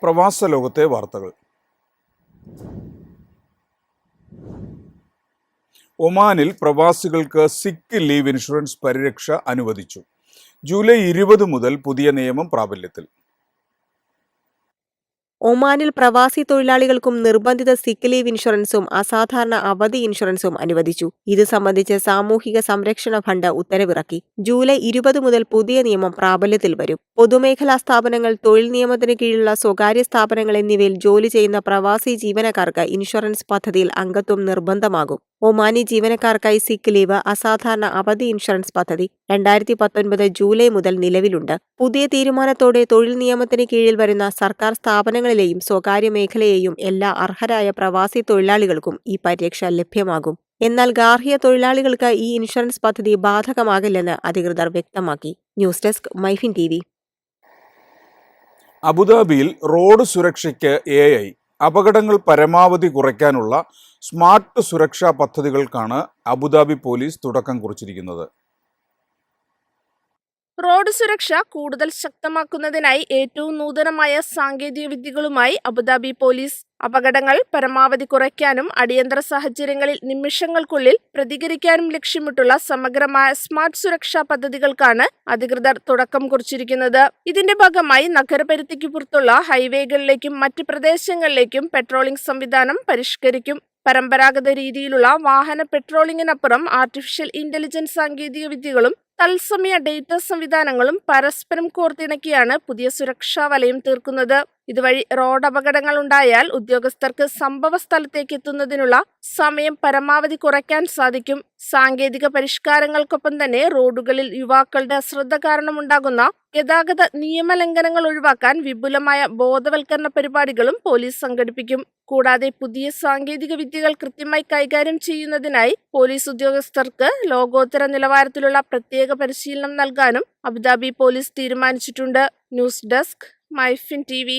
പ്രവാസ ലോകത്തെ വാർത്തകൾ. ഒമാനിൽ പ്രവാസികൾക്ക് സിക്ക് ലീവ് ഇൻഷുറൻസ് പരിരക്ഷ അനുവദിച്ചു. ജൂലൈ 20 മുതൽ പുതിയ നിയമം പ്രാബല്യത്തിൽ. ഒമാനിൽ പ്രവാസി തൊഴിലാളികൾക്കും നിർബന്ധിത സിക്ക് ലീവ് ഇൻഷുറൻസും അസാധാരണ അവധി ഇൻഷുറൻസും അനുവദിച്ചു. ഇത് സംബന്ധിച്ച് സാമൂഹിക സംരക്ഷണ ഫണ്ട് ഉത്തരവിറക്കി. ജൂലൈ 20 മുതൽ പുതിയ നിയമം പ്രാബല്യത്തിൽ വരും. പൊതുമേഖലാ സ്ഥാപനങ്ങൾ, തൊഴിൽ നിയമത്തിന് കീഴിലുള്ള സ്വകാര്യ സ്ഥാപനങ്ങൾ എന്നിവയിൽ ജോലി ചെയ്യുന്ന പ്രവാസി ജീവനക്കാർക്ക് ഇൻഷുറൻസ് പദ്ധതിയിൽ അംഗത്വം നിർബന്ധമാകും. ഒമാനി ജീവനക്കാർക്കായി സിക്ക് ലീവ്, അസാധാരണ അവധി ഇൻഷുറൻസ് പദ്ധതി 2019 ജൂലൈ മുതൽ നിലവിലുണ്ട്. പുതിയ തീരുമാനത്തോടെ തൊഴിൽ നിയമത്തിന് കീഴിൽ വരുന്ന സർക്കാർ സ്ഥാപനങ്ങളിലെയും സ്വകാര്യ മേഖലയെയും എല്ലാ അർഹരായ പ്രവാസി തൊഴിലാളികൾക്കും ഈ പരിരക്ഷ ലഭ്യമാകും. എന്നാൽ ഗാർഹിക തൊഴിലാളികൾക്ക് ഈ ഇൻഷുറൻസ് പദ്ധതി ബാധകമാകില്ലെന്ന് അധികൃതർ വ്യക്തമാക്കി. News desk MyFin TV. അബുദാബിയിൽ റോഡ് സുരക്ഷയ്ക്ക് AI അപകടങ്ങൾ പരമാവധി കുറയ്ക്കാനുള്ള സ്മാർട്ട് സുരക്ഷാ പദ്ധതികൾക്കാണ് അബുദാബി പോലീസ് തുടക്കം കുറിച്ചിരിക്കുന്നത്. റോഡ് സുരക്ഷ കൂടുതൽ ശക്തമാക്കുന്നതിനായി ഏറ്റവും നൂതനമായ സാങ്കേതിക വിദ്യകളുമായി അബുദാബി പോലീസ് അപകടങ്ങൾ പരമാവധി കുറയ്ക്കാനും അടിയന്തര സാഹചര്യങ്ങളിൽ നിമിഷങ്ങൾക്കുള്ളിൽ പ്രതികരിക്കാനും ലക്ഷ്യമിട്ടുള്ള സമഗ്രമായ സ്മാർട്ട് സുരക്ഷാ പദ്ധതികൾക്കാണ് അധികൃതർ തുടക്കം കുറിച്ചിരിക്കുന്നത്. ഇതിന്റെ ഭാഗമായി നഗരപരിധിക്ക് പുറത്തുള്ള ഹൈവേകളിലേക്കും മറ്റ് പ്രദേശങ്ങളിലേക്കും പെട്രോളിംഗ് സംവിധാനം പരിഷ്കരിക്കും. പരമ്പരാഗത രീതിയിലുള്ള വാഹന പെട്രോളിംഗിനപ്പുറം ആർട്ടിഫിഷ്യൽ ഇന്റലിജൻസ് സാങ്കേതിക വിദ്യകളും തത്സമയ ഡേറ്റ സംവിധാനങ്ങളും പരസ്പരം കോർത്തിണക്കിയാണ് പുതിയ സുരക്ഷാ വലയം തീർക്കുന്നത്. ഇതുവഴി റോഡ് അപകടങ്ങൾ ഉണ്ടായാൽ ഉദ്യോഗസ്ഥർക്ക് സംഭവ സ്ഥലത്തേക്ക് എത്തുന്നതിനുള്ള സമയം പരമാവധി കുറയ്ക്കാൻ സാധിക്കും. സാങ്കേതിക പരിഷ്കാരങ്ങൾക്കൊപ്പം തന്നെ റോഡുകളിൽ യുവാക്കളുടെ അശ്രദ്ധ കാരണമുണ്ടാകുന്ന ഗതാഗത നിയമലംഘനങ്ങൾ ഒഴിവാക്കാൻ വിപുലമായ ബോധവൽക്കരണ പരിപാടികളും പോലീസ് സംഘടിപ്പിക്കും. കൂടാതെ പുതിയ സാങ്കേതിക വിദ്യകൾ കൃത്യമായി കൈകാര്യം ചെയ്യുന്നതിനായി പോലീസ് ഉദ്യോഗസ്ഥർക്ക് ലോകോത്തര നിലവാരത്തിലുള്ള പ്രത്യേക പരിശീലനം നൽകാനും അബുദാബി പോലീസ് തീരുമാനിച്ചിട്ടുണ്ട്. News desk MyFin TV.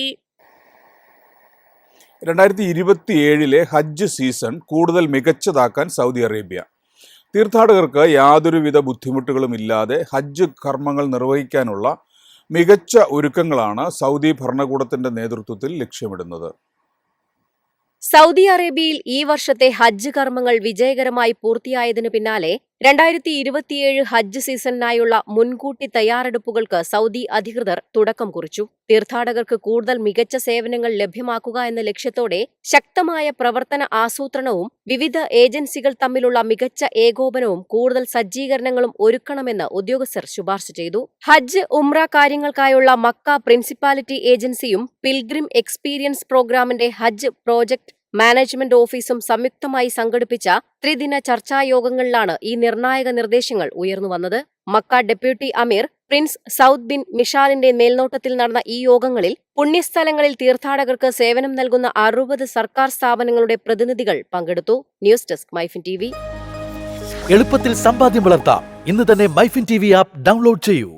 2027 ഹജ്ജ് സീസൺ കൂടുതൽ മികച്ചതാക്കാൻ സൗദി അറേബ്യ. തീർത്ഥാടകർക്ക് യാതൊരുവിധ ബുദ്ധിമുട്ടുകളും ഇല്ലാതെ ഹജ്ജ് കർമ്മങ്ങൾ നിർവഹിക്കാനുള്ള മികച്ച ഒരുക്കങ്ങളാണ് സൗദി ഭരണകൂടത്തിന്റെ നേതൃത്വത്തിൽ ലക്ഷ്യമിടുന്നത്. സൗദി അറേബ്യയിൽ ഈ വർഷത്തെ ഹജ്ജ് കർമ്മങ്ങൾ വിജയകരമായി പൂർത്തിയായതിനു പിന്നാലെ 2027 ഹജ്ജ് സീസണിനായുള്ള മുൻകൂട്ടി തയ്യാറെടുപ്പുകൾക്ക് സൗദി അധികൃതർ തുടക്കം കുറിച്ചു. തീർത്ഥാടകർക്ക് കൂടുതൽ മികച്ച സേവനങ്ങൾ ലഭ്യമാക്കുക എന്ന ലക്ഷ്യത്തോടെ ശക്തമായ പ്രവർത്തന ആസൂത്രണവും വിവിധ ഏജൻസികൾ തമ്മിലുള്ള മികച്ച ഏകോപനവും കൂടുതൽ സജ്ജീകരണങ്ങളും ഒരുക്കണമെന്ന് ഉദ്യോഗസ്ഥർ ശുപാർശ ചെയ്തു. ഹജ്ജ്, ഉംറ കാര്യങ്ങൾക്കായുള്ള മക്ക പ്രിൻസിപ്പാലിറ്റി ഏജൻസിയും പിൽഗ്രിം എക്സ്പീരിയൻസ് പ്രോഗ്രാമിന്റെ ഹജ്ജ് പ്രോജക്ട് മാനേജ്മെന്റ് ഓഫീസും സംയുക്തമായി സംഘടിപ്പിച്ച ത്രിദിന ചർച്ചായോഗങ്ങളിലാണ് ഈ നിർണായക നിർദ്ദേശങ്ങൾ ഉയർന്നുവന്നത്. മക്ക ഡെപ്യൂട്ടി അമീർ പ്രിൻസ് സൗദ് ബിൻ മിഷാലിന്റെ മേൽനോട്ടത്തിൽ നടന്ന ഈ യോഗങ്ങളിൽ പുണ്യസ്ഥലങ്ങളിൽ തീർത്ഥാടകർക്ക് സേവനം നൽകുന്ന 60 സർക്കാർ സ്ഥാപനങ്ങളുടെ പ്രതിനിധികൾ പങ്കെടുത്തു. News desk MyFin TV. എളുപ്പത്തിൽ സമ്പാദ്യം വളർത്താം. ഇന്ന് തന്നെ മൈഫിൻ TV ആപ്പ് ഡൗൺലോഡ് ചെയ്യൂ.